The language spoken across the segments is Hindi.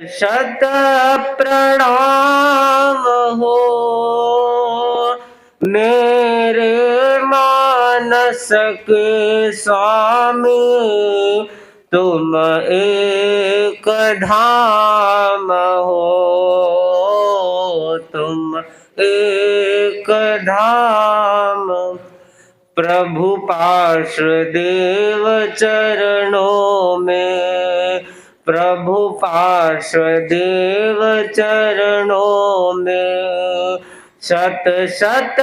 शत प्रणाम हो मेरे मानस के स्वामी, तुम एक धाम हो, तुम एक धाम। प्रभु पार्षदेव चरणों में, प्रभु पार्षदेव चरणों में शत शत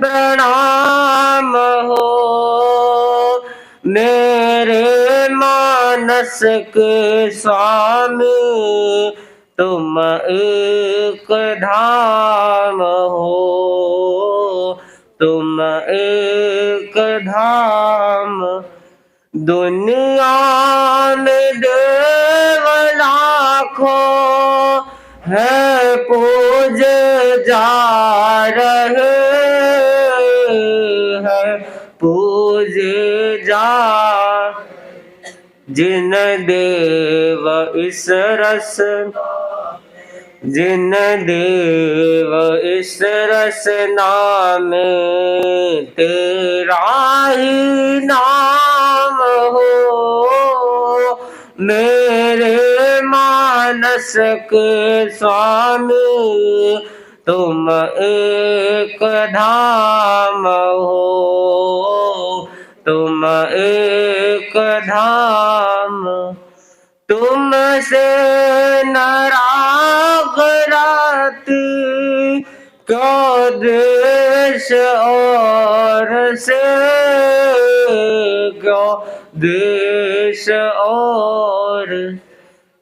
प्रणाम हो मेरे मानस के स्वामी, तुम एक धाम हो, तुम एक धाम। दुनिया में देव लाखों है पूजे जा रहे हैं, पूजे जा। जिन देव इस रस, जिन देव इस रसना में तेरा ही नाम हो मेरे मानस के स्वामी, तुम एक धाम हो, तुम एक धाम। तुमसे नाराग राती क्यों देश और से, क्यों देश और।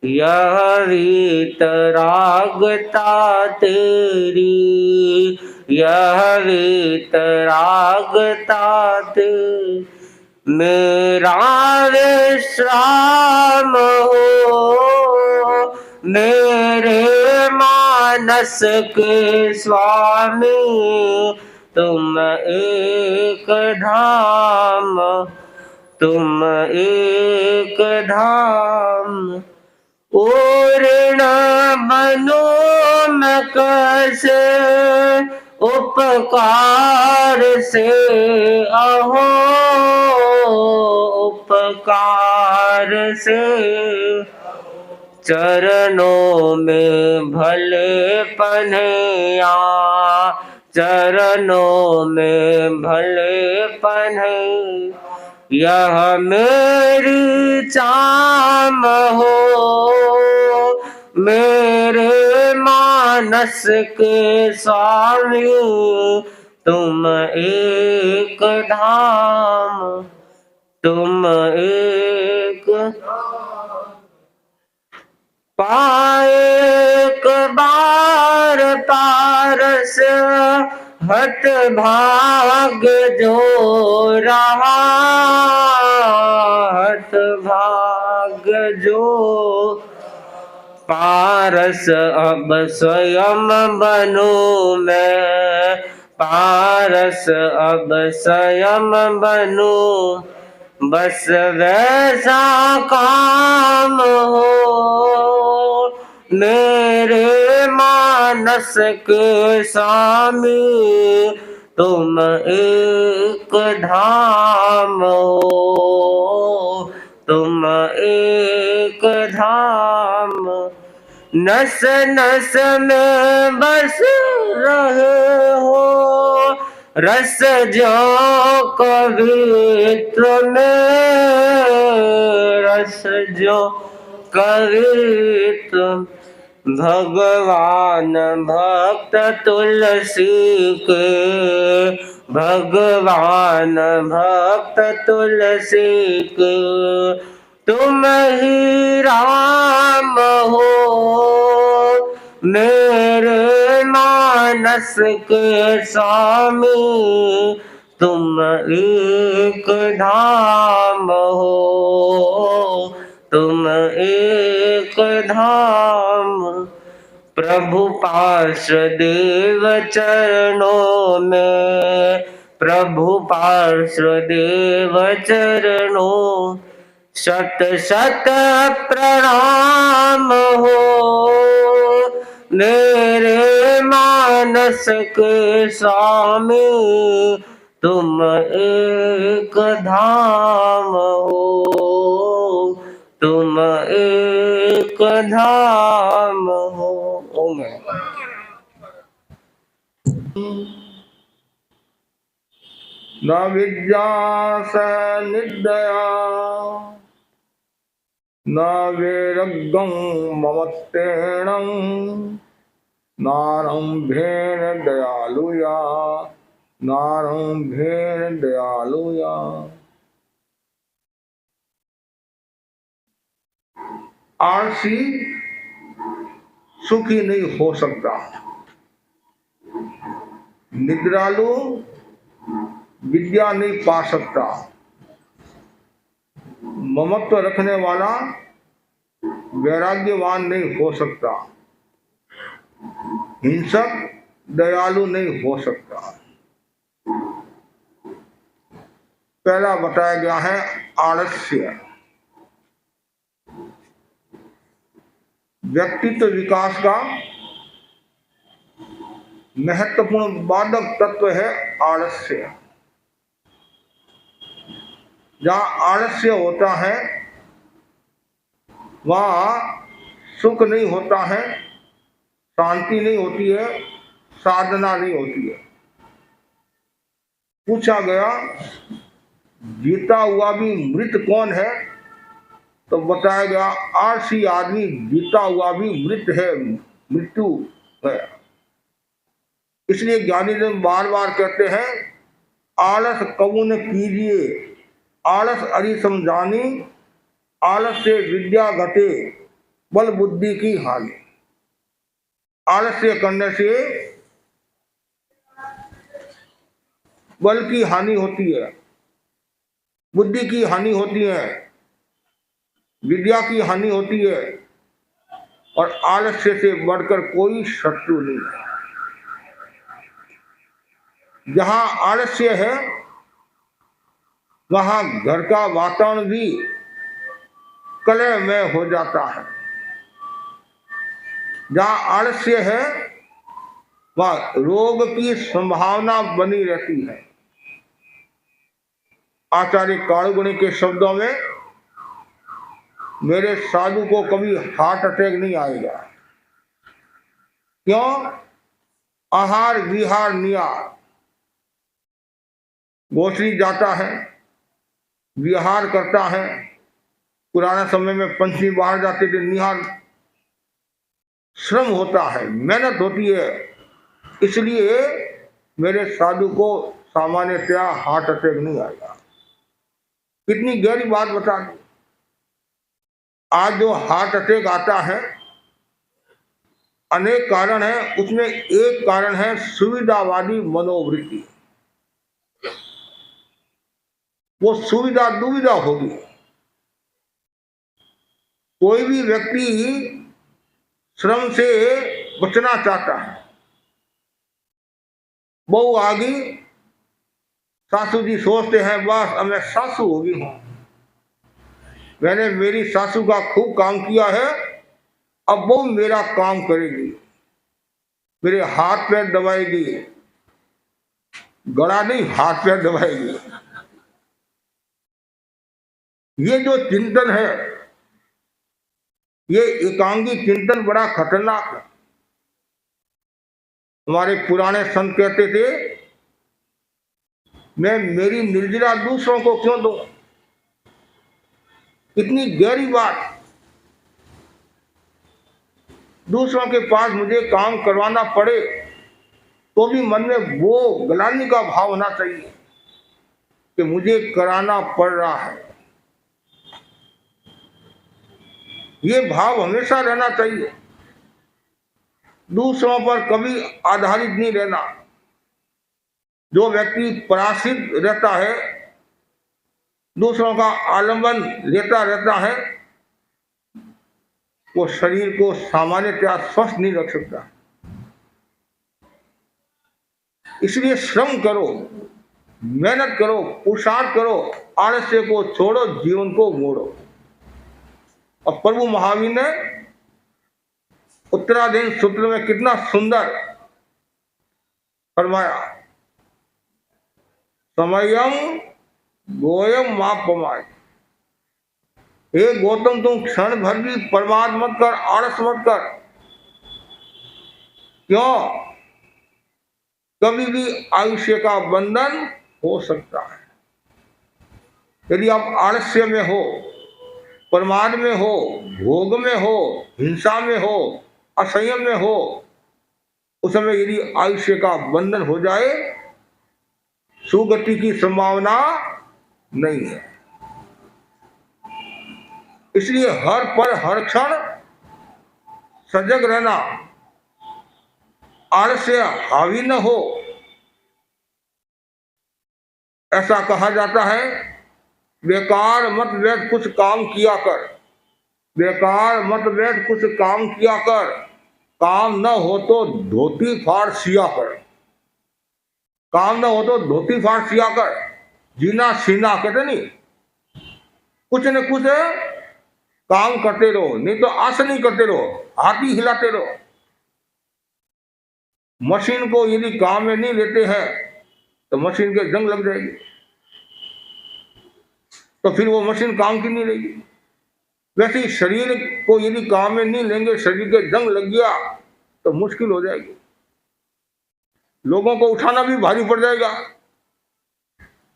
यह वीतरागता तेरी, यह वीतरागता तेरी मेरा विश्राम हो मेरे मानस के स्वामी, तुम एक धाम, तुम एक धाम। ऋण बनो मैं कैसे उपकार से अहो, उपकार से। चरणों में भले पन्हैया, चरणों में भले पन्हैया, यह मेरी चाम हो मेरे मानस के स्वामी, तुम एक धाम, तुम एक। पाए एक बार पारस हत भाग जो रहा, हत भाग जो। पारस अब स्वयं बनूं मैं, पारस अब स्वयं बनूं, बस वैसा काम हो मेरे मानस के स्वामी, तुम एक धाम हो, तुम एक धाम। नस नस में बस रहे हो रस जो कवित्र में, रस जो कवित्र। भगवान भक्त तुलसी के, भगवान भक्त तुलसी के, तुम ही राम हो मेरे मानस के स्वामी, तुम एक धाम हो, तुम एक धाम। प्रभु पार्षदेव चरणों में, प्रभु पार्षदेव चरणों, शत शत प्रणाम हो मेरे मानस के स्वामी तुम एक धाम हो, तुम एक धाम हो। ओम। न विद्या स निद्या न वैरग्यं ममत्तेणं नारंभेन दयालुया, नारंभेन दयालुया। आलसी सुखी नहीं हो सकता, निद्रालु विद्या नहीं पा सकता, ममत्व रखने वाला वैराग्यवान नहीं हो सकता, हिंसक दयालु नहीं हो सकता। पहला बताया गया है आलस्य। व्यक्तित्व विकास का महत्वपूर्ण बाधक तत्व है आलस्य। जहां आलस्य होता है वहां सुख नहीं होता है, शांति नहीं होती है, साधना नहीं होती है। पूछा गया जीता हुआ भी मृत कौन है, तो बताया गया आलसी आदमी जीता हुआ भी मृत है, मृत्यु है। इसलिए ज्ञानी जन बार बार कहते हैं आलस कबू न कीजिए, आलस अरि समझानी, आलस से विद्या घटे बल बुद्धि की हानि। आलस्य करने से बल की हानि होती है, बुद्धि की हानि होती है, विद्या की हानि होती है, और आलस्य से बढ़कर कोई शत्रु नहीं है। जहां आलस्य है वहां घर का वातावरण भी कलहमय हो जाता है। जहां आलस्य है वहां रोग की संभावना बनी रहती है। आचार्य कालगुणी के शब्दों में मेरे साधु को कभी हार्ट अटैक नहीं आएगा। क्यों? आहार विहार निहार, गोश्री जाता है, विहार करता है। पुराने समय में पंछी बाहर जाते थे, निहार श्रम होता है, मेहनत होती है। इसलिए मेरे साधु को सामान्यतया हार्ट अटैक नहीं आएगा। कितनी गहरी बात बता दी। आज जो हार्ट अटैक आता है अनेक कारण है, उसमें एक कारण है सुविधावादी मनोवृत्ति। वो सुविधा दुविधा होगी। कोई भी व्यक्ति श्रम से बचना चाहता है। बहू आ गई, सासू जी सोचते हैं बस अब मैं सासू होगी हूं, मैंने मेरी सासू का खूब काम किया है, अब बहू मेरा काम करेगी, मेरे हाथ पैर दबाएगी, गला नहीं हाथ पैर दबाएगी। ये जो चिंतन है, ये एकांगी चिंतन बड़ा खतरनाक है। हमारे पुराने संत कहते थे मैं मेरी निर्जरा दूसरों को क्यों दूं। इतनी गहरी बात। दूसरों के पास मुझे काम करवाना पड़े तो भी मन में वो ग्लानि का भाव होना चाहिए कि मुझे कराना पड़ रहा है। ये भाव हमेशा रहना चाहिए। दूसरों पर कभी आधारित नहीं रहना। जो व्यक्ति पराश्रित रहता है, दूसरों का आलंबन लेता रहता है, वो शरीर को सामान्यतया स्वस्थ नहीं रख सकता। इसलिए श्रम करो, मेहनत करो, पुरुषार्थ करो, आलस्य को छोड़ो, जीवन को मोड़ो। और प्रभु महावीर ने उत्तराधीन सूत्र में कितना सुंदर फरमाया, समयम गोयम मापमाय। हे गौतम, तुम क्षण भर भी प्रमाद मत कर, आलस मत कर। क्यों? कभी भी आयुष्य का बंधन हो सकता है। यदि आप आलस्य में हो, प्रमाद में हो, भोग में हो, हिंसा में हो, असंयम में हो, उस समय यदि आयुष्य का बंधन हो जाए, सुगति की संभावना नहीं है। इसलिए हर पल हर क्षण सजग रहना, आलस्य हावी न हो। ऐसा कहा जाता है, बेकार मत बैठ कुछ काम किया कर, बेकार मत बैठ कुछ काम किया कर, काम न हो तो धोती फाड़ सिया कर, काम न हो तो धोती फाड़ सिया कर। जीना सीना कहते नहीं, कुछ न कुछ काम करते रहो, नहीं तो आसन ही करते रहो, हाथ ही हिलाते रहो। मशीन को यदि काम में नहीं लेते हैं तो मशीन के जंग लग जाएगी, तो फिर वो मशीन काम की नहीं रहेगी। वैसे ही शरीर को यदि काम में नहीं लेंगे, शरीर के जंग लग गया तो मुश्किल हो जाएगी, लोगों को उठाना भी भारी पड़ जाएगा।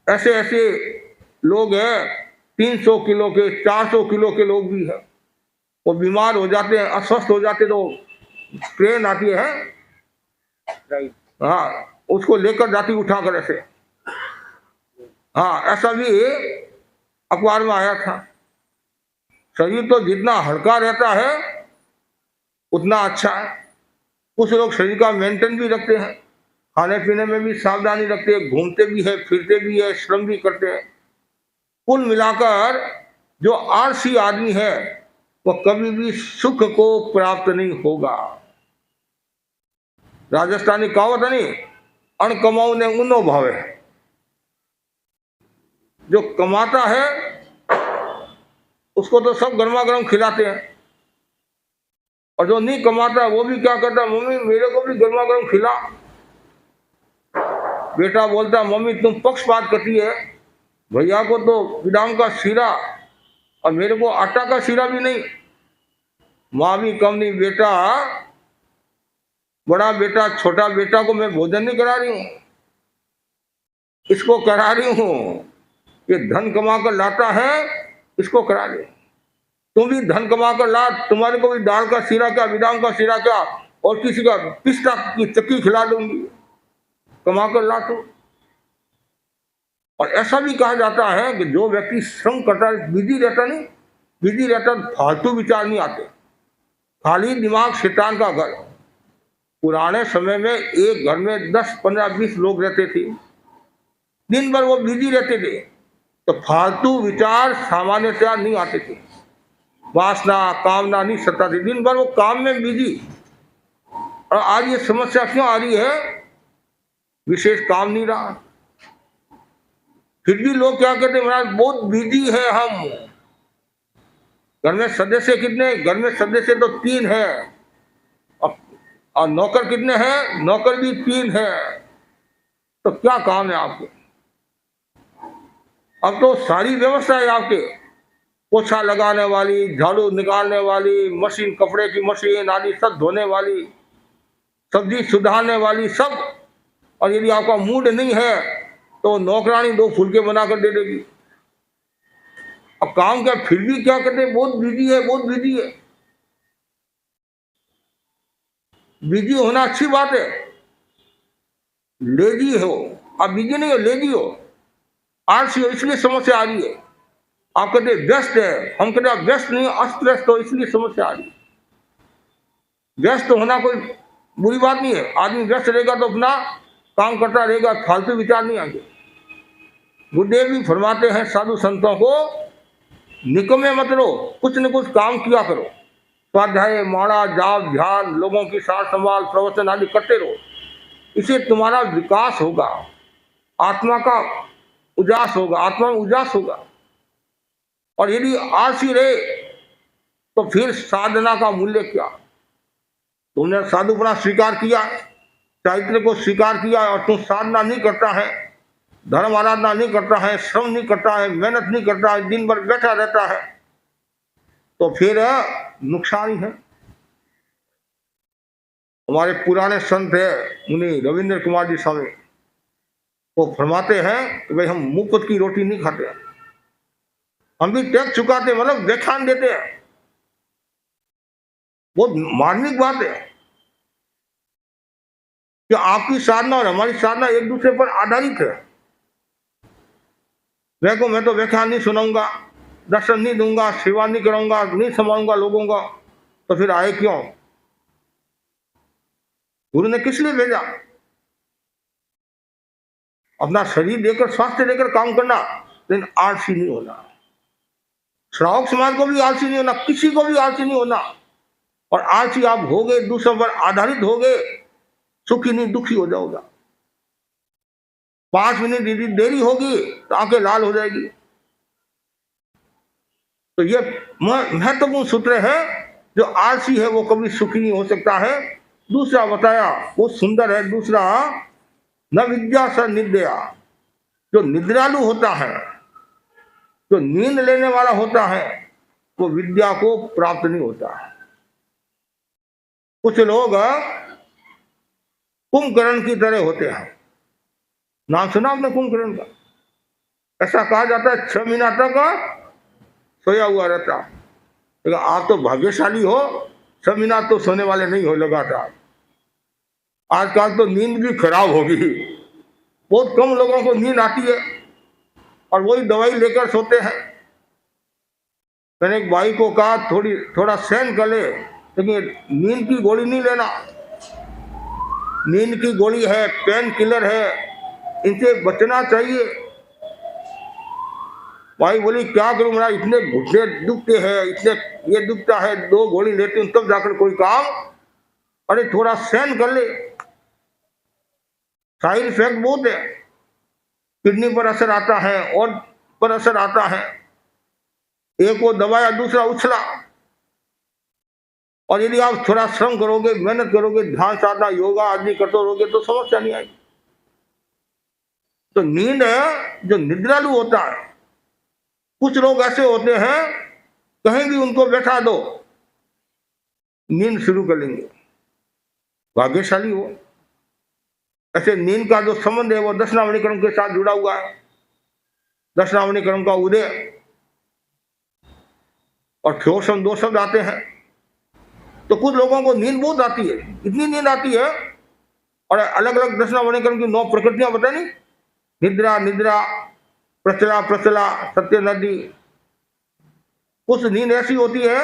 ऐसे ऐसे लोग हैं, 300 किलो के, 400 किलो के लोग भी हैं, वो बीमार हो जाते हैं, अस्वस्थ हो जाते, तो ट्रेन आती है, हाँ, उसको लेकर जाती उठाकर ऐसे। हाँ, ऐसा भी अखबार में आया था। शरीर तो जितना हल्का रहता है उतना अच्छा है। कुछ लोग शरीर का मेंटेन भी रखते हैं, खाने पीने में भी सावधानी रखते हैं, घूमते भी है, फिरते भी है, श्रम भी करते हैं। कुल मिलाकर जो आलसी आदमी है वह कभी भी सुख को प्राप्त नहीं होगा। राजस्थानी कहावत है नहीं, अण कमाऊ ने उनो भावे। जो कमाता है उसको तो सब गर्मा गर्म खिलाते हैं, और जो नहीं कमाता वो भी क्या करता है, मम्मी मेरे को भी गर्मा गर्म खिला। बेटा बोलता है, मम्मी तुम पक्षपात करती है, भैया को तो विदाम का सीरा और मेरे को आटा का सीरा भी नहीं। माँ भी कम नहीं, बेटा, बड़ा बेटा छोटा बेटा को मैं भोजन नहीं करा रही हूं, इसको करा रही हूं, ये धन कमा कर लाता है, इसको करा दे। तुम भी धन कमा कर ला, तुम्हारे को भी दाल का सीरा क्या, विदाम का सीरा क्या, और किसी का पिस्ता की चक्की खिला दूंगी, कमा कर ला तो। और ऐसा भी कहा जाता है कि जो व्यक्ति श्रम करता है, बिजी रहता नहीं, बिजी रहता, फालतू विचार नहीं आते, खाली दिमाग शैतान का घर। पुराने समय में एक घर में 10, 15, 20 लोग रहते थे, दिन भर वो बिजी रहते थे, तो फालतू विचार सामान्यतया नहीं आते थे, वासना कामना नहीं सताती, दिन भर वो काम में बिजी। और आज ये समस्या क्यों आ रही है, विशेष काम नहीं रहा, फिर भी लोग क्या कहते हैं, महाराज बहुत बिजी है हम। घर में सदस्य कितने, घर में सदस्य तो 3 है, और नौकर कितने हैं, नौकर भी 3 है, तो क्या काम है आपके। अब तो सारी व्यवस्था है आपके, पोछा लगाने वाली, झाड़ू निकालने वाली मशीन, कपड़े की मशीन आदि सब धोने वाली, सब्जी सुधारने वाली सब। और यदि आपका मूड नहीं है तो नौकरानी 2 फुलके बनाकर दे देगी। अब काम क्या, फिर भी क्या कहते हैं, बहुत बिजी है, बहुत बिजी है। बिजी होना अच्छी बात है, लेजी हो आप, बिजी नहीं हो, लेजी हो, आलसी हो, इसलिए समस्या आ रही है। आप कहते व्यस्त है, हम कहते हैं व्यस्त नहीं, अस्त व्यस्त हो, इसलिए समस्या आ रही है। व्यस्त होना कोई बुरी बात नहीं है, आदमी व्यस्त रहेगा तो अपना काम करता रहेगा, फालतू विचार नहीं आएंगे। गुरुदेव भी फरमाते हैं साधु संतों को, निकम्मे मत रहो, कुछ न कुछ काम किया करो, स्वाध्याय, माणा, जाप, ध्यान, लोगों की सार संभाल, प्रवचन आदि करते रहो, इससे तुम्हारा विकास होगा, आत्मा का उजास होगा, आत्मा में उजास होगा। और यदि आलसी रहे तो फिर साधना का मूल्य क्या। तुमने साधुपना स्वीकार किया, चारित्र को स्वीकार किया और तुम साधना नहीं करता है, धर्म आराधना नहीं करता है, श्रम नहीं करता है, मेहनत नहीं करता है, दिन भर बैठा रहता है, तो फिर नुकसान ही है। हमारे पुराने संत है मुनि रविंद्र कुमार जी स्वामी, वो फरमाते हैं कि भाई हम मुफ्त की रोटी नहीं खाते, हम भी टैक्स चुकाते, मतलब व्याख्यान देते हैं। बहुत मार्मिक बात है कि आपकी साधना और हमारी साधना एक दूसरे पर आधारित है। मैं तो व्याख्यान नहीं सुनाऊंगा, दर्शन नहीं दूंगा, सेवा नहीं कराऊंगा, नहीं संभालूंगा लोगों का, तो फिर आए क्यों? गुरु ने किस लिए भेजा? अपना शरीर देकर, स्वास्थ्य देकर काम करना, लेकिन आलसी नहीं होना। श्रावक समाज को भी आलसी नहीं होना, किसी को भी आलसी नहीं होना। और आलसी आप हो गए, दूसरों पर आधारित हो गए, सुखी नहीं दुखी हो जाओगे। 5 मिनट देरी होगी तो आंखें लाल हो जाएगी। तो ये महत्वपूर्ण सूत्र है, जो आलसी है वो कभी सुखी नहीं हो सकता है। दूसरा बताया वो सुंदर है, दूसरा न विद्या स निद्या, जो निद्रालु होता है, जो नींद लेने वाला होता है, वो विद्या को प्राप्त नहीं होता है। कुछ लोग कुंभकर्ण की तरह होते हैं, नाम सुना आपने कुंभकर्ण का? ऐसा कहा जाता है 6 महीना तक सोया हुआ रहता। लेकिन आप तो भाग्यशाली हो, 6 महीना तो सोने वाले नहीं हो लगातार। आजकल तो नींद भी खराब होगी, बहुत कम लोगों को नींद आती है और वही दवाई लेकर सोते हैं। मैंने एक भाई को कहा थोड़ा सहन कर ले, लेकिन नींद की गोली नहीं लेना। नींद की गोली है, पेन किलर है, इनसे बचना चाहिए। भाई बोली क्या करूं, मेरा इतने घुटने दुखते हैं, इतने ये दुखता है, 2 गोली लेती हूं तब जाकर कोई काम। अरे थोड़ा सहन कर ले, साइड इफेक्ट बहुत है, किडनी पर असर आता है और पर असर आता है। एक वो दबाया, दूसरा उछला। और यदि आप थोड़ा श्रम करोगे, मेहनत करोगे, ध्यान साधना योगा आदि करते रहोगे तो समस्या नहीं आएगी। तो नींद है जो निद्रालु होता है। कुछ लोग ऐसे होते हैं, कहीं भी उनको बैठा दो नींद शुरू कर लेंगे, भाग्यशाली हो। ऐसे नींद का जो संबंध है वो दशनावनी क्रम के साथ जुड़ा हुआ है। दशनावनी क्रम का उदय और क्षोभ शब्द 2 शब्द आते हैं। तो कुछ लोगों को नींद बहुत आती है, इतनी नींद आती है, और अलग अलग दशनावनी क्रम की 9 प्रकृतियां बताई नहीं, निद्रा निद्रा, प्रचला प्रचला, सत्य नदी। कुछ नींद ऐसी होती है,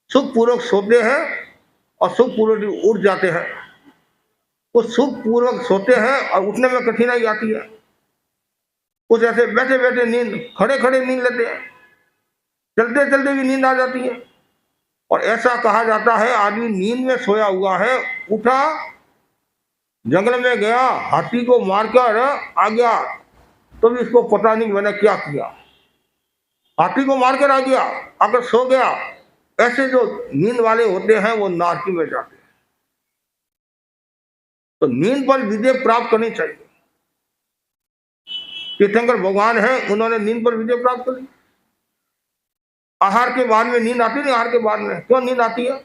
सुख पूर्वक सोते हैं और सुख पूर्वक उठ जाते हैं। कुछ सुख पूर्वक सोते हैं और उठने में कठिनाई आती है। कुछ ऐसे बैठे बैठे नींद, खड़े खड़े नींद लेते हैं, चलते चलते भी नींद आ जाती है। और ऐसा कहा जाता है आदमी नींद में सोया हुआ है, उठा, जंगल में गया, हाथी को मारकर आ गया, तो भी इसको पता नहीं मैंने क्या किया। हाथी को मारकर आ गया, आकर सो गया। ऐसे जो नींद वाले होते हैं वो नारकी में जाते हैं। तो नींद पर विजय प्राप्त करनी चाहिए। तीर्थंकर भगवान है, उन्होंने नींद पर विजय प्राप्त करी। आहार के बाद में नींद आती नहीं, आहार के बाद में क्यों नींद आती है?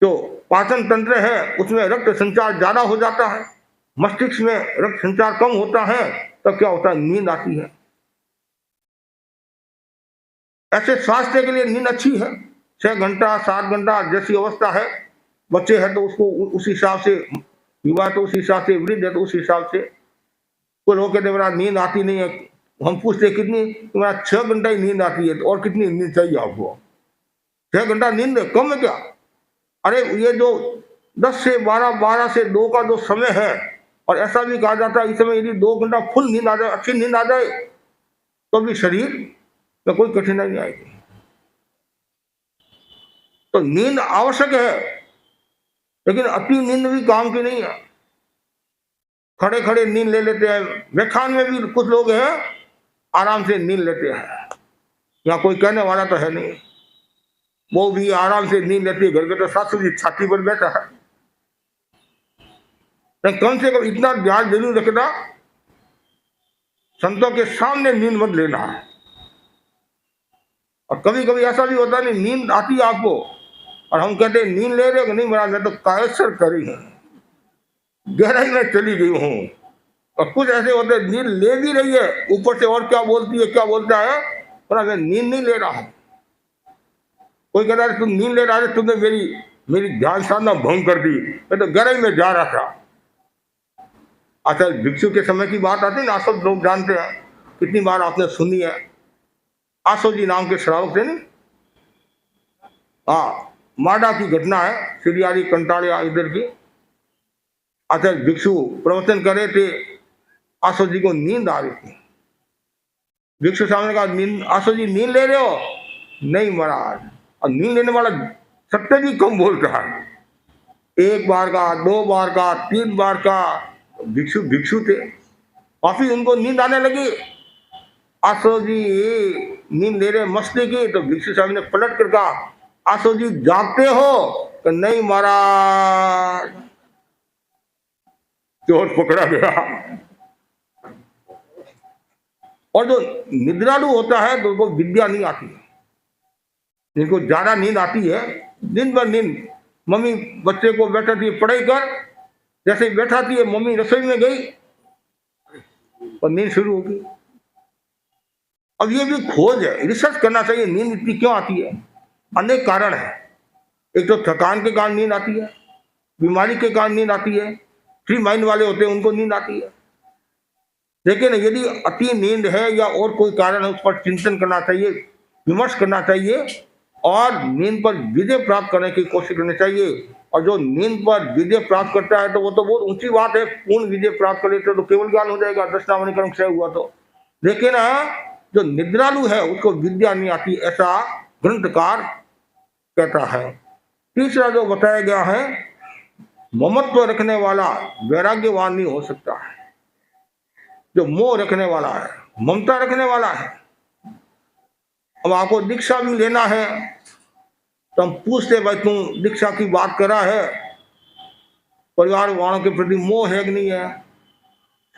जो पाचन तंत्र है उसमें रक्त संचार ज्यादा हो जाता है, मस्तिष्क में रक्त संचार कम होता है, तब क्या होता है? नींद आती है। ऐसे स्वास्थ्य के लिए नींद अच्छी है, 6 घंटा 7 घंटा जैसी अवस्था है। बच्चे हैं तो उसको उस हिसाब से, युवा तो उस हिसाब से, वृद्ध है तो उस हिसाब से। कोई लोग कहते मेरा नींद आती नहीं है, हम पूछते कितनी, तुम्हारा 6 घंटा ही नींद आती है, तो और कितनी नींद चाहिए आपको? 6 घंटा नींद कम है क्या? अरे ये जो 10 से 12, 12 से 2 का जो समय है, और ऐसा भी कहा जाता है इस समय यदि 2 घंटा फुल नींद आ जाए, अच्छी नींद आ जाए, तो भी शरीर में कोई कठिनाई नहीं आएगी। तो नींद आवश्यक है, लेकिन अति नींद भी काम की नहीं है। खड़े खड़े नींद ले लेते हैं। व्याख्यान में भी कुछ लोग हैं आराम से नींद लेते हैं, यहाँ कोई कहने वाला तो है नहीं। वो भी आराम से नींद लेती है, घर के तो सासू जी छाती पर बैठा है। तो कम से कम इतना ध्यान जरूर रखना, संतों के सामने नींद मत लेना है। और कभी कभी ऐसा भी होता नहीं, नींद आती है आपको और हम कहते हैं नींद ले रहे हो नहीं, महाराज मैं तो कायसर करी हूं, गहराई में चली गई हूं। और कुछ ऐसे होते हैं नींद ले भी रही है, ऊपर से और क्या बोलती है, क्या बोलता है, पर मैं नींद नहीं ले रहा हूं। कोई कहता है तुम नींद ले रहा है, तुमने मेरी ध्यान साधना भंग कर दी, मैं तो गहराई में जा रहा था। अच्छा, भिक्षु के समय की बात आती है ना, सब लोग जानते हैं, कितनी बार आपने सुनी है। आसो जी नाम के श्रावक थे नहीं, हाँ, माडा की घटना है, सिरियारी कंटाड़िया इधर की। अच्छा, भिक्षु प्रवचन कर रहे थे, आसो जी को नींद आ रही थी। भिक्षु सामने कहा, नींद, आसो जी नींद ले रहे हो? नहीं महाराज। और नींद लेने वाला सबसे भी कम बोलता है, एक बार का, दो बार का, 3 बार का। भिक्षु थे, काफी उनको नींद आने लगी। आसो जी नींद ले रहे, मस्ती की। तो भिक्षु साहब ने पलट कर कहा, आसो जी जागते हो? तो नहीं महाराज। चोर पकड़ा गया। और जो निद्रालु होता है तो उसको विद्या नहीं आती है, जिनको ज्यादा नींद आती है, दिन भर नींद, मम्मी बच्चे को बैठा थी पढ़ाई कर, जैसे बैठा थी मम्मी रसोई में गई और नींद शुरू होगी। अब ये भी खोज है, रिसर्च करना चाहिए, नींद इतनी क्यों आती है। अनेक कारण है। एक तो थकान के कारण नींद आती है, बीमारी के कारण नींद आती है, फ्री माइंड वाले होते हैं उनको नींद आती है। लेकिन यदि अति नींद है या और कोई कारण है, उस पर चिंतन करना चाहिए, विमर्श करना चाहिए और नींद पर विजय प्राप्त करने की कोशिश करनी चाहिए। और जो नींद पर विजय प्राप्त करता है तो वो तो बहुत ऊंची बात है, पूर्ण विजय प्राप्त कर लेते तो केवल ज्ञान हो जाएगा, दशनामणिकरण क्षय हुआ तो। लेकिन जो निद्रालु है उसको विद्या नहीं आती, ऐसा ग्रंथकार कहता है। तीसरा जो बताया गया है, ममत्व रखने वाला वैराग्यवान नहीं हो सकता है। जो मोह रखने वाला है, ममता रखने वाला है। अब आपको दीक्षा भी लेना है तो हम पूछते भाई तुम दीक्षा की बात करा है, परिवार वालों के प्रति मोह है कि नहीं है,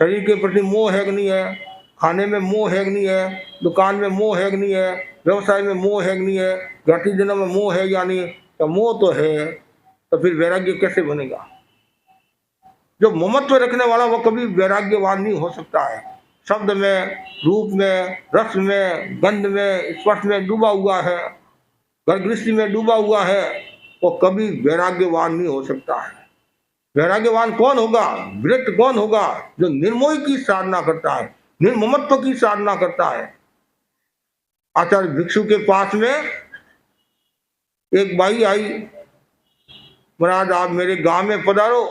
शरीर के प्रति मोह है कि नहीं है, खाने में मोह है कि नहीं है, दुकान में मोह है कि नहीं है, व्यवसाय में मोह है कि नहीं है, जाति जनों में मोह है या नहीं। तो मोह तो है, तो फिर वैराग्य कैसे बनेगा। जो ममत्व रखने वाला वो कभी वैराग्यवान नहीं हो सकता है। शब्द में, रूप में, रस में, गंध में, स्पर्श में डूबा हुआ है, घर गृहस्थी में डूबा हुआ है, वो कभी वैराग्यवान नहीं हो सकता है। वैराग्यवान कौन होगा, विरक्त कौन होगा, जो निर्मोही की साधना करता है, निर्ममत्व की साधना करता है। आचार्य भिक्षु के पास में एक बाई आई, महाराज आप मेरे गांव में पधारो,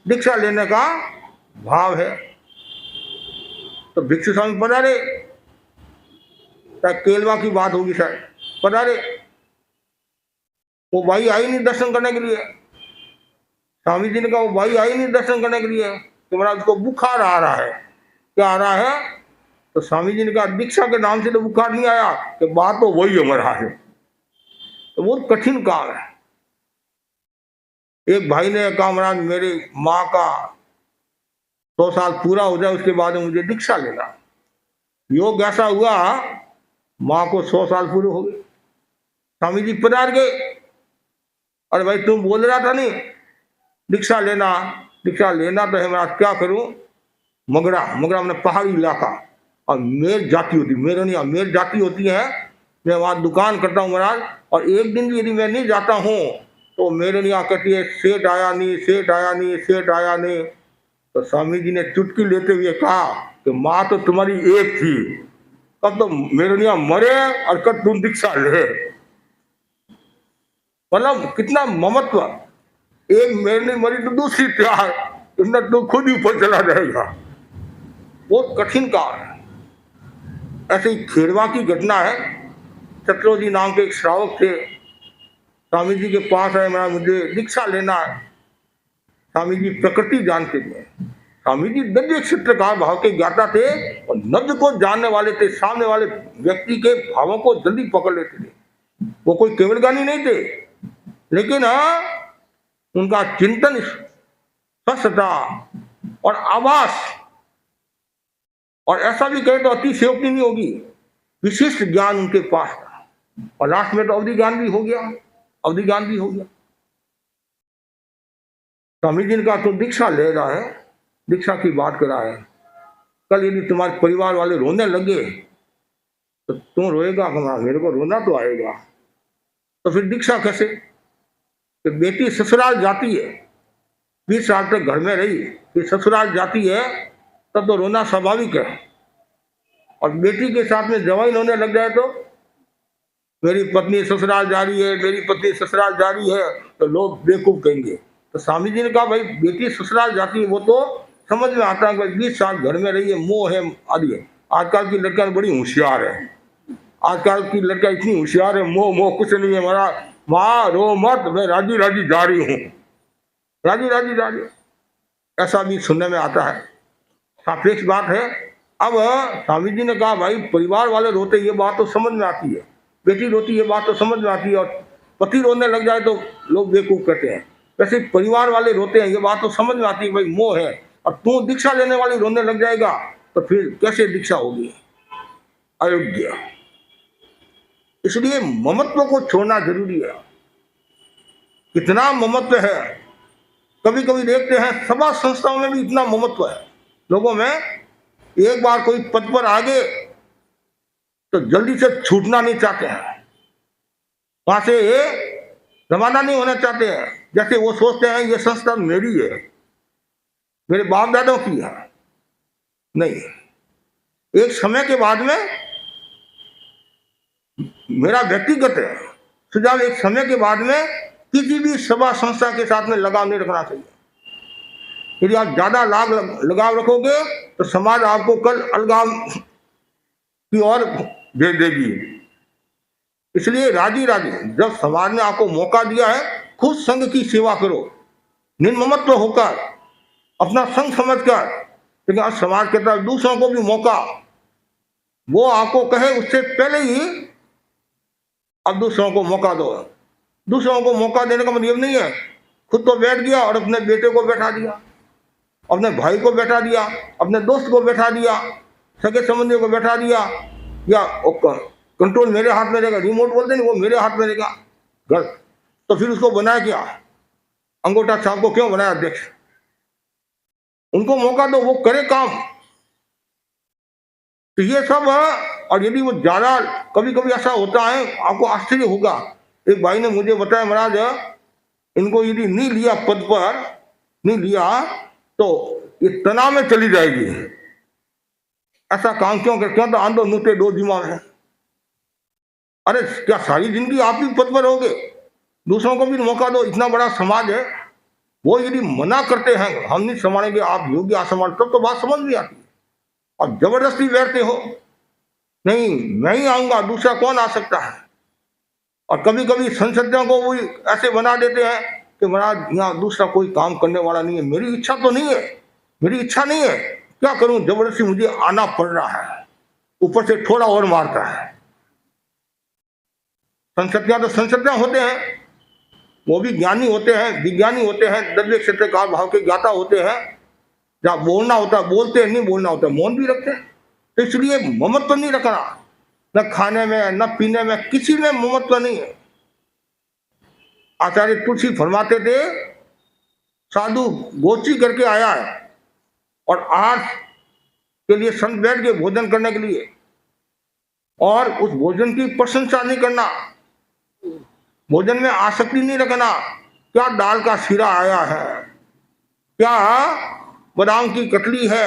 दीक्षा लेने का भाव है। तो भिक्षु स्वामी पधारे, केलवा की बात होगी शायद, पधारे। वो भाई आई नहीं दर्शन करने के लिए। स्वामी जी ने कहा वो भाई आई नहीं दर्शन करने के लिए, तो महाराज उसको बुखार आ रहा है। क्या आ रहा है? तो स्वामी जी ने कहा दीक्षा के नाम से तो बुखार नहीं आया, कि बात तो वही हो रहा है। तो बहुत कठिन काम है। एक भाई ने कहा महाराज मेरी माँ का 100 साल पूरा हो जाए उसके बाद मुझे दीक्षा लेना। योग ऐसा हुआ, माँ को 100 साल पूरे हो गए। स्वामी जी पधार गए, अरे भाई तुम बोल रहा था नहीं दीक्षा लेना, दीक्षा लेना तो है महाराज, क्या करूं। मगरा मैंने पहाड़ी इलाका, और मेर जाति होती, मेरनिया मेर जाति होती है, मैं वहाँ दुकान करता हूँ महाराज, और एक दिन भी यदि मैं नहीं जाता हूँ तो मेरनिया कहती है सेठ आया नहीं, सेठ आया नहीं, सेठ आया नहीं। तो स्वामी जी ने चुटकी लेते हुए कहा कि माँ तो तुम्हारी एक थी, कब तो मेरनिया मरे और कब तुम दीक्षा ले। मतलब कितना ममत्व, एक मेरनी मरी तो दूसरी तैयार, इसमें तो खुद ही ऊपर चला जाएगा। बहुत कठिन काम है। ऐसे ही खेड़वा की घटना है। चतुर्जी नाम के एक श्रावक थे, स्वामी जी के पास आए, मेरा मुझे दीक्षा लेना है। स्वामी जी प्रकृति जानते थे, स्वामी जी दिव्य चित्रकार भाव के ज्ञाता थे और नब्ज को जानने वाले थे, सामने वाले व्यक्ति के भावों को जल्दी पकड़ लेते थे। वो कोई केवल ज्ञानी नहीं थे, लेकिन उनका चिंतन स्पष्ट था और आभास, और ऐसा भी कहे तो अतिशयोक्ति नहीं होगी, विशिष्ट ज्ञान उनके पास था। और लास्ट में तो अवधि ज्ञान भी हो गया, अवधि ज्ञान भी हो गया। स्वामी जी का तो दीक्षा ले रहा है, दीक्षा की बात कर रहा है। कल यदि तुम्हारे परिवार वाले रोने लगे तो तुम रोएगा, मेरे को रोना तो आएगा, तो फिर दीक्षा कैसे? तो बेटी ससुराल जाती है, 20 साल तक घर में रही, फिर ससुराल जाती है, तब तो रोना स्वाभाविक है। और बेटी के साथ में जवाई होने लग जाए तो मेरी पत्नी ससुराल जा रही है, मेरी पत्नी ससुराल जा रही है, तो लोग बेवकूफ कहेंगे। तो स्वामी जी ने कहा भाई बेटी ससुराल जाती है वो तो समझ में आता है कि 20 साल घर में रही है, मोह है आदि है। आजकल की लड़कियां बड़ी होशियार है, आजकल की लड़कियां इतनी होशियार है, मोह मोह कुछ नहीं है, हमारा माँ रो मत, मैं राजी राजी जा रही हूँ, राजी राजी जा रही हूँ, ऐसा भी सुनने में आता है। सापेक्ष बात है। अब स्वामी जी ने कहा भाई परिवार वाले रोते ये बात तो समझ में आती है, बेटी रोती ये बात तो समझ में आती है, और पति रोने लग जाए तो लोग बेवकूफ कहते हैं। वैसे परिवार वाले रोते हैं ये बात तो समझ में आती है भाई मोह है, और तू दीक्षा लेने वाली रोने लग जाएगा तो फिर कैसे दीक्षा होगी? अयोग्य। इसलिए ममत्व को छोड़ना जरूरी है। कितना ममत्व है, कभी कभी देखते हैं सभा संस्थाओं में भी इतना ममत्व है लोगों में। एक बार कोई पद पर आ गए तो जल्दी से छूटना नहीं चाहते हैं, वहां से रवाना नहीं होना चाहते हैं, जैसे वो सोचते हैं ये संस्था मेरी है, मेरे बाप दादों की है। नहीं, एक समय के बाद में मेरा व्यक्तिगत है सुझाव, एक समय के बाद में किसी भी सभा संस्था के साथ में लगाव नहीं रखना चाहिए। यदि आप ज्यादा लगाव रखोगे तो समाज आपको कल अलगाव की ओर भेज देगी। इसलिए राजी राजी जब समाज ने आपको मौका दिया है, खुद संघ की सेवा करो, निर्ममत्व होकर, अपना संघ समझकर। लेकिन आज समाज के तरफ दूसरों को भी मौका, वो आपको कहे उससे पहले ही अब दूसरों को मौका दो। दूसरों को मौका देने का मतलब नहीं है खुद तो बैठ गया और अपने बेटे को बैठा दिया, अपने भाई को बैठा दिया, अपने दोस्त को बैठा दिया, सगे संबंधियों को बैठा दिया, या कंट्रोल मेरे हाथ में रहेगा, रिमोट बोलते नहीं वो मेरे हाथ में रहेगा घर। तो फिर उसको बनाया क्या? अंगूठा छाप को क्यों बनाया अध्यक्ष? उनको मौका दो, वो करे काम। तो ये सब, और यदि वो ज्यादा, कभी कभी ऐसा होता है आपको आश्चर्य होगा, एक भाई ने मुझे बताया महाराज इनको यदि नहीं लिया पद पर, नहीं लिया तो ये तनाव में चली जाएगी। ऐसा काम क्यों कर, क्यों? तो आंदो नूते दो दिमाग है। अरे क्या सारी जिंदगी आप ही पद पर रहोगे? दूसरों को भी मौका दो, इतना बड़ा समाज है। वो यदि मना करते हैं हम नहीं संभालेंगे, आप योगी असंभाल, तब तो बात समझ में आती है। और जबरदस्ती बैठते हो, नहीं मैं ही आऊंगा, दूसरा कौन आ सकता है? और कभी कभी संसदों को भी ऐसे बना देते हैं कि महाराज यहाँ दूसरा कोई काम करने वाला नहीं है, मेरी इच्छा तो नहीं है, मेरी इच्छा नहीं है, क्या करूं, जबरदस्ती मुझे आना पड़ रहा है। ऊपर से थोड़ा और मारता है। संसदियां तो संसदियां होते हैं, वो भी ज्ञानी होते हैं, विज्ञानी होते हैं, द्रव्य क्षेत्र काल भाव के ज्ञाता होते हैं। जहाँ बोलना होता है बोलते हैं, नहीं बोलना होता है मौन भी रखते हैं। तो इसलिए ममत्व नहीं रखना, न खाने में न पीने में, किसी में ममत्व नहीं है। आचार्य तुलसी फरमाते थे साधु गोची करके आया है और आज के लिए संत बैठ के भोजन करने के लिए, और उस भोजन की प्रशंसा नहीं करना, भोजन में आसक्ति नहीं रखना। क्या दाल का शीरा आया है, क्या बादाम की कतली है,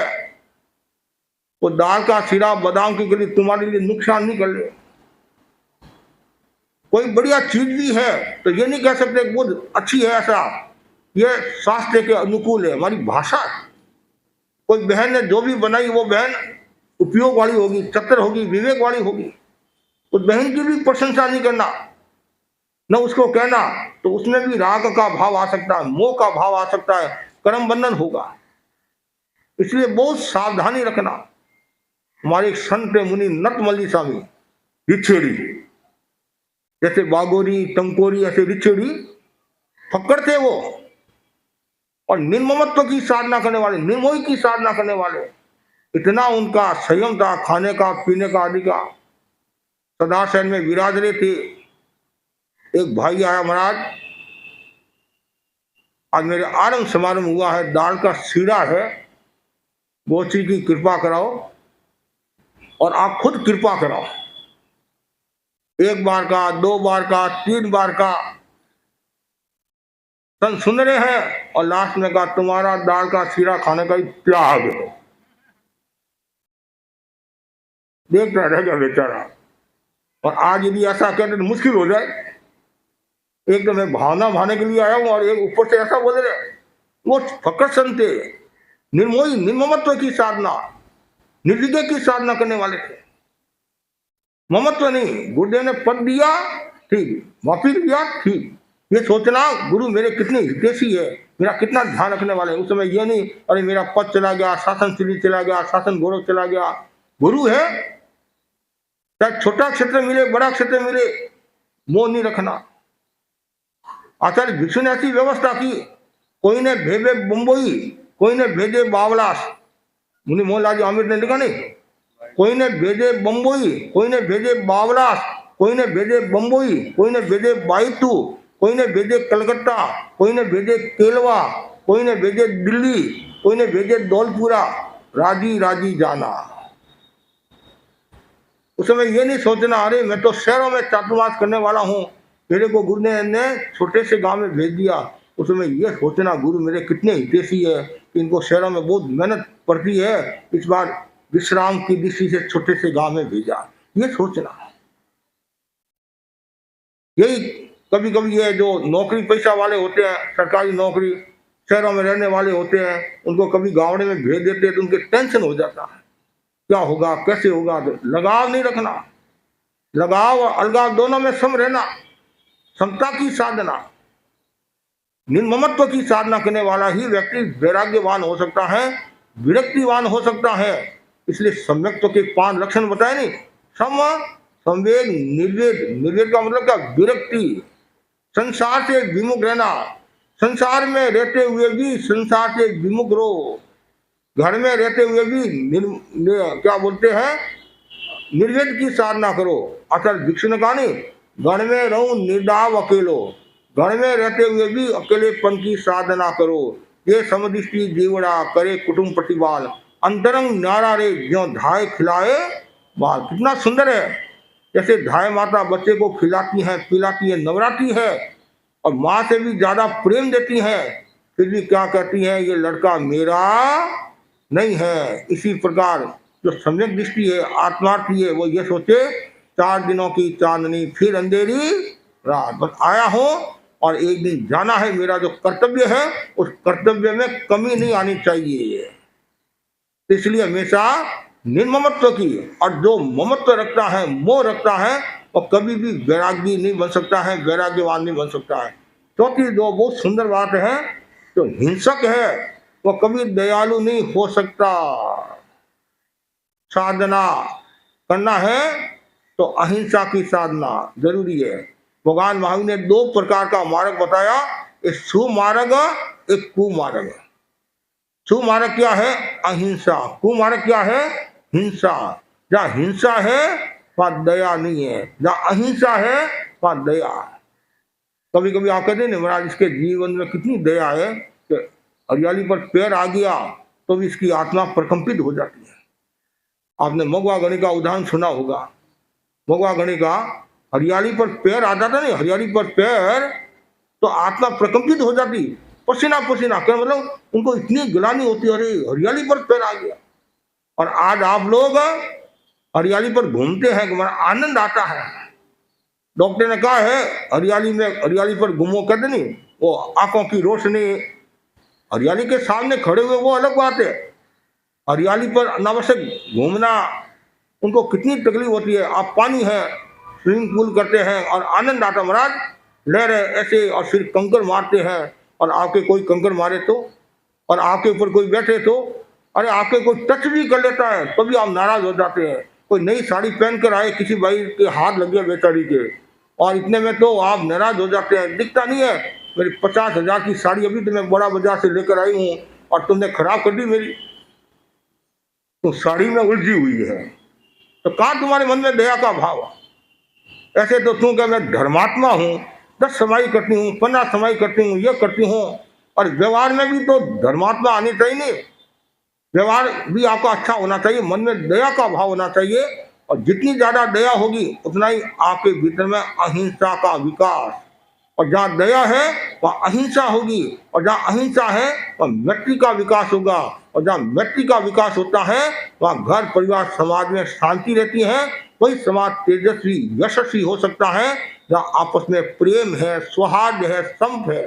वो दाल का शीरा बादाम की कतली तुम्हारे लिए नुकसान नहीं कर ले। कोई बढ़िया चीज भी है तो ये नहीं कह सकते वो अच्छी है, ऐसा ये शास्त्र के अनुकूल है, हमारी भाषा। कोई बहन ने जो भी बनाई वो बहन उपयोग वाली होगी, चतुर होगी, विवेक वाली होगी। उस बहन की भी प्रशंसा नहीं करना, न उसको कहना, तो उसमें भी राग का भाव आ सकता है, मोह का भाव आ सकता है, कर्म बंधन होगा। इसलिए बहुत सावधानी रखना। हमारे एक संत मुनि नतमली स्वामी दीक्षेरी, जैसे बागोरी, टंकोरी, ऐसे रिचड़ी फक्कड़ थे वो, और निर्ममत्व की साधना करने वाले, निर्मोही की साधना करने वाले। इतना उनका संयम था खाने का, पीने का, आदि का। सदाशयन में विराज रहे थे। एक भाई आया, महाराज आज मेरे आरंभ समारोह हुआ है, दाल का सीरा है, गोची की कृपा कराओ और आप खुद कृपा कराओ। एक बार का, 2 बार का, 3 बार का संत सुन रहे हैं, और लास्ट में कहा तुम्हारा दाल का सीरा खाने का ही त्याग है। देखता रह गया बेचारा। और आज यदि ऐसा कहते तो मुश्किल हो जाए। एक तो मैं भावना भाने के लिए आया हूं और एक ऊपर से ऐसा बोल रहे। वो फक्कड़ संत थे, निर्मोही, निर्ममत्व की साधना, निर्विज्ञ की साधना करने वाले थे। ममत्व नहीं, गुरुदेव ने पद दिया ठीक, माफी दिया ठीक, ये सोचना गुरु मेरे कितने हितैषी है, मेरा कितना ध्यान रखने वाले। उस समय ये नहीं अरे मेरा पद चला गया, शासन श्री चला गया, शासन गौरव चला गया। गुरु है, चाहे छोटा क्षेत्र मिले, बड़ा क्षेत्र मिले, मोह नहीं रखना। आचार्य भिक्षु ने ऐसी व्यवस्था की, कोई ने भेदे बम्बोई, कोई ने भेदे बावलास। मुनि मोहनलाल जी आमिर ने लिखा नहीं, कोई ने भेदे बम्बोई, कोई ने भेदे बावलास, कोई ने भेदे बम्बोई, कोई ने भेदे बाइतू, कोई ने भेजे कलकत्ता, कोई ने भेजे केलवा, कोई ने भेजे दिल्ली, कोई ने भेजे दौलपुरा, राजी राजी जाना। उस समय ये नहीं सोचना अरे मैं तो शहरों में चातुर्मास करने वाला हूँ, मेरे को गुरु ने छोटे से गांव में भेज दिया। उस समय ये सोचना गुरु मेरे कितने हितैषी है, इनको शहरों में बहुत मेहनत पड़ती है, इस बार विश्राम की दृष्टि से छोटे से गांव में भेजा। ये सोचना, यही कभी कभी ये जो नौकरी पैसा वाले होते हैं, सरकारी नौकरी शहरों में रहने वाले होते हैं, उनको कभी गाँव में भेज देते हैं तो उनके टेंशन हो जाता है, क्या होगा, कैसे होगा। तो लगाव नहीं रखना, लगाव और अलगाव दोनों में सम रहना, समता की साधना, निर्ममत्व की साधना करने वाला ही व्यक्ति वैराग्यवान हो सकता है, विरक्तिवान हो सकता है। इसलिए सम्यक्त्व के 5 लक्षण बताए नहीं, सम, संवेद, निर्वेद। निर्वेद का मतलब क्या, विरक्ति, संसार से विमुख रहना, संसार में रहते हुए भी संसार से विमुख रहो, घर में रहते हुए भी क्या बोलते हैं, निर्वेद की साधना करो। आचार्य भिक्षु ने कहा नहीं, घर में रहूं निर्दाव अकेलो, घर में रहते हुए भी अकेलेपन की साधना करो। ये समदृष्टि जीवड़ा करे कुटुंब प्रतिपाल, अंतरंग न्यारा रे ज्यों धाय खिलाए बाल। कितना सुंदर है, जैसे धाय माता बच्चे को खिलाती है, पिलाती है, नवराती है और माँ से भी ज्यादा प्रेम देती है, फिर भी क्या कहती है, ये लड़का मेरा नहीं है। इसी प्रकार जो सम्यक दृष्टि है, आत्मार्थी है, वो ये सोचे 4 दिनों की चांदनी फिर अंधेरी रात, बस आया हूं और एक दिन जाना है। मेरा जो कर्तव्य है उस कर्तव्य में कमी नहीं आनी चाहिए। इसलिए हमेशा निर्ममत्व की, और जो ममत्व रखता है, मोह रखता है, और कभी भी वैरागी नहीं बन सकता है, वैराग्यवान नहीं बन सकता है। चौथी जो बहुत सुंदर बात है, जो हिंसक है वो कभी दयालु नहीं हो सकता। साधना करना है तो अहिंसा की साधना जरूरी है। भगवान महावीर ने 2 प्रकार का मार्ग बताया, एक सुमार्ग, एक कुमार्ग। सुमार्ग क्या है, अहिंसा। कुमार्ग क्या है, हिंसा। जहाँ हिंसा है वहां दया नहीं है, जहाँ अहिंसा है वहां दया। कभी कभी आप कहते हैं महाराज इसके जीवन में कितनी दया है कि हरियाली पर पैर आ गया तो भी इसकी आत्मा प्रकंपित हो जाती है। आपने मगवा गणी का उदाहरण सुना होगा। मगवा गणी का हरियाली पर पैर आ जाता नहीं, हरियाली पर पैर तो आत्मा प्रकंपित हो जाती, पसीना पसीना क्या मतलब उनको इतनी गिलानी होती है, अरे हरियाली पर पैर आ गया। और आज आप लोग हरियाली पर घूमते हैं, आनंद आता है। डॉक्टर ने कहा है हरियाली में, हरियाली पर घूमो, कहते नहीं, वो आंखों की रोशनी, हरियाली के सामने खड़े हुए वो अलग बात है, हरियाली पर अनावश्यक घूमना उनको कितनी तकलीफ होती है। आप पानी है, स्विमिंग पूल करते हैं और आनंद आता, महाराज लहर है ऐसे, और फिर कंकर मारते हैं और आपके कोई कंकर मारे तो, और आपके ऊपर कोई बैठे तो, अरे आपके कोई टच भी कर लेता है तो भी आप नाराज हो जाते हैं। कोई नई साड़ी पहन कर आए, किसी भाई के हाथ लग गया बेचारी के और इतने में तो आप नाराज हो जाते हैं। दिखता नहीं है मेरी 50,000 की साड़ी अभी तो मैं बड़ा बाजार से लेकर आई हूँ और तुमने खराब कर दी मेरी, तो साड़ी में उलझी हुई है। तो कहाँ तुम्हारे मन में दया का भाव? ऐसे तो तू क्या मैं धर्मात्मा हूँ, 10 समाई करती हूँ, 15 समाई करती हूँ, ये करती हूँ, और व्यवहार में भी तो धर्मात्मा आनी चाहिए नहीं। व्यवहार भी आपका अच्छा होना चाहिए, मन में दया का भाव होना चाहिए, और जितनी ज्यादा दया होगी उतना ही आपके भीतर में अहिंसा का विकास, और जहाँ दया है वहाँ अहिंसा होगी, और जहाँ अहिंसा है वहाँ मैत्री का विकास होगा, और जहाँ मैत्री का विकास होता है वहाँ घर परिवार समाज में शांति रहती है। वही समाज तेजस्वी यशस्वी हो सकता है जहाँ आपस में प्रेम है, सौहार्द है, संप है।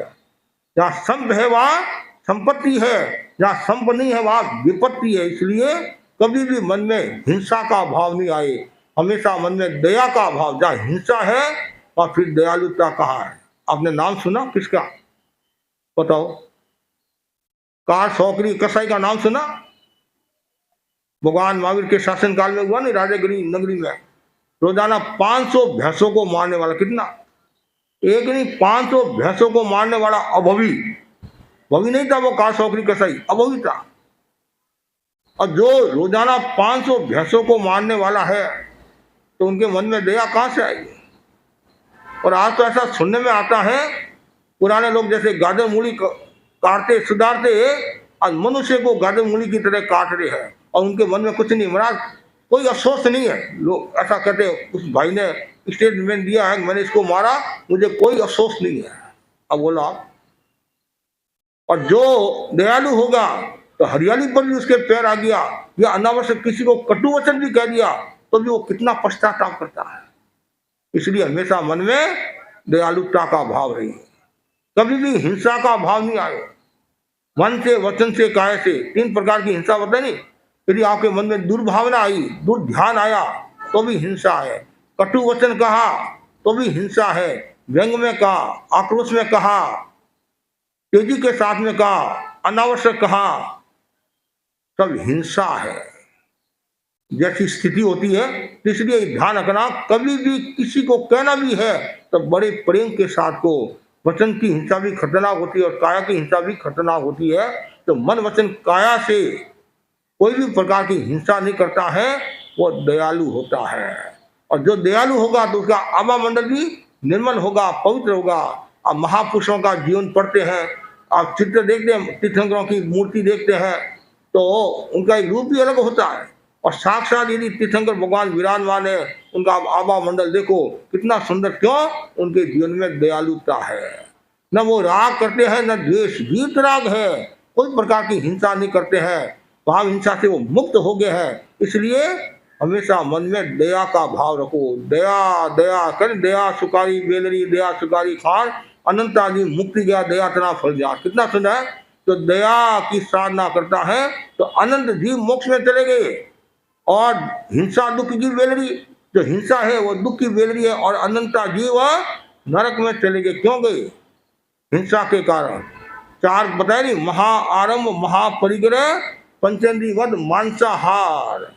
जहाँ संप है वहाँ संपत्ति है, जहाँ संप नहीं है वहाँ विपत्ति है। इसलिए कभी भी मन में हिंसा का भाव नहीं आए, हमेशा मन में दया का भाव। जहाँ हिंसा है वहाँ फिर दयालुता कहाँ है? आपने नाम सुना किसका? बताओ। कार सौकरी कसाई का नाम सुना? भगवान महावीर के शासन काल में हुआ नहीं, राजगिरी नगरी में रोजाना 500 भैंसों को मारने वाला, कितना? एक नहीं 500 भैंसों को मारने वाला अभवी, भवी नहीं था वो कार सौकरी कसाई, अभवी था। और जो रोजाना 500 भैंसों को मारने वाला है तो उनके मन में दया कहां से आएगी? और आज तो ऐसा सुनने में आता है, पुराने लोग जैसे गाजर मूली काटते सुधारते, आज मनुष्य को गाजर मूली की तरह काट रहे हैं, और उनके मन में कुछ नहीं, महाराज कोई अफसोस नहीं है। लोग ऐसा कहते हैं, उस भाई ने स्टेटमेंट दिया है मैंने इसको मारा, मुझे कोई अफसोस नहीं है। अब बोला, और जो दयालु होगा तो हरियाली पर भी उसके पैर आ गया, या अनावश्यक किसी को कटु वचन भी कह दिया तो भी वो कितना पश्चाताप करता है। इसलिए हमेशा मन में दयालुता का भाव रही, कभी भी हिंसा का भाव नहीं आए। मन से, वचन से, काया से, 3 प्रकार की हिंसा होता है नहीं। यदि आपके मन में दुर्भावना आई, दुर्ध्यान आया तो भी हिंसा है। कटु वचन कहा तो भी हिंसा है। व्यंग में कहा, आक्रोश में कहा, तेजी के साथ में कहा, अनावश्यक कहा, सब हिंसा है। जैसी स्थिति होती है, इसलिए ध्यान रखना, कभी भी किसी को कहना भी है तो बड़े प्रेम के साथ को। वचन की हिंसा भी खतरनाक होती है और काया की हिंसा भी खतरनाक होती है। तो मन वचन काया से कोई भी प्रकार की हिंसा नहीं करता है, वो दयालु होता है। और जो दयालु होगा तो उसका आभा मंडल भी निर्मल होगा, पवित्र होगा। आप महापुरुषों का जीवन पढ़ते हैं, आप चित्र देखते हैं, तीर्थंकरों की मूर्ति देखते हैं तो उनका एक रूप भी अलग होता है। और साक्षात यदि तीर्थंकर भगवान विराजमान है, उनका आभा मंडल देखो कितना सुंदर। क्यों? उनके जीवन में दयालुता है। न वो राग करते हैं, न द्वेष, वीतराग है, कोई प्रकार की हिंसा नहीं करते हैं, भाव हिंसा से वो मुक्त हो गए हैं। इसलिए हमेशा मन में दया का भाव रखो। दया दया कर, दया सुकारी बेलरी, दया सुकारी खान, अनंत आदि मुक्ति गया, दया तना फल जा। कितना सुना है? तो दया की साधना करता है तो अनंत जीव मोक्ष में चले गए। और हिंसा दुख की बेलरी, जो हिंसा है वो दुख की बेलरी है, और अनंता जीव नरक में चले गए। क्यों गए? हिंसा के कारण। 4 बताए नहीं, महाआरंभ, महापरिग्रह, पंचेंद्री वध, मांसाहार।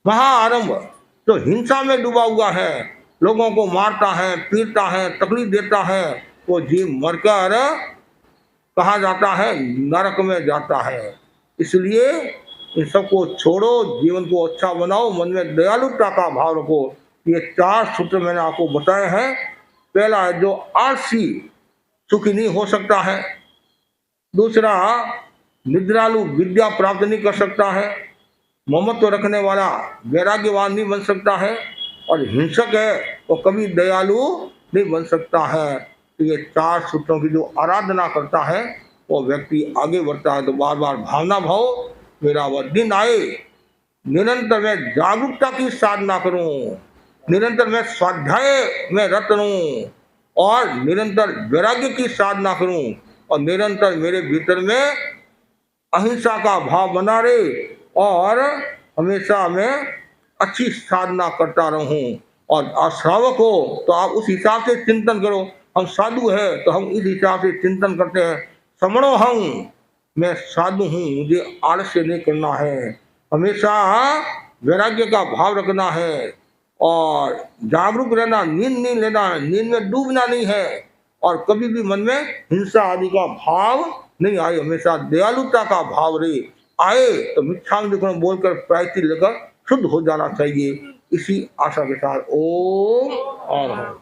महाआरंभ तो हिंसा में डूबा हुआ है, लोगों को मारता है, पीटता है, तकलीफ देता है, वो जीव मरकर कहा जाता है, नरक में जाता है। इसलिए इन सबको छोड़ो, जीवन को अच्छा बनाओ, मन में दयालुता का भाव रखो। ये 4 सूत्र मैंने आपको बताए हैं। पहला है, जो आलसी सुखी नहीं हो सकता है। दूसरा, निद्रालु विद्या प्राप्त नहीं कर सकता है। ममत्व रखने वाला वैराग्यवान नहीं बन सकता है। और हिंसक है वो कभी दयालु नहीं बन सकता है। तो ये 4 सूत्रों की जो आराधना करता है वो व्यक्ति आगे बढ़ता है। तो बार बार भावना भाव, मेरा वह दिन आए, निरंतर मैं जागरूकता की साधना करूं, निरंतर मैं स्वाध्याय में रत रहूं, और निरंतर वैराग्य की साधना करूं, और निरंतर मेरे भीतर में अहिंसा का भाव बना रहे, और हमेशा मैं अच्छी साधना करता रहूं। और श्रावक हो तो आप उस हिसाब से चिंतन करो। हम साधु है तो हम इस हिसाब से चिंतन करते हैं। समणो हम, मैं साधु हूँ, मुझे आलस्य नहीं करना है, हमेशा वैराग्य का भाव रखना है, और जागरूक रहना, नींद नहीं लेना, नींद में डूबना नहीं है, और कभी भी मन में हिंसा आदि का भाव नहीं आए, हमेशा दयालुता का भाव रहे। आए तो मिच्छामी बोलकर प्रायश्चित लेकर शुद्ध हो जाना चाहिए। इसी आशा के साथ ओम और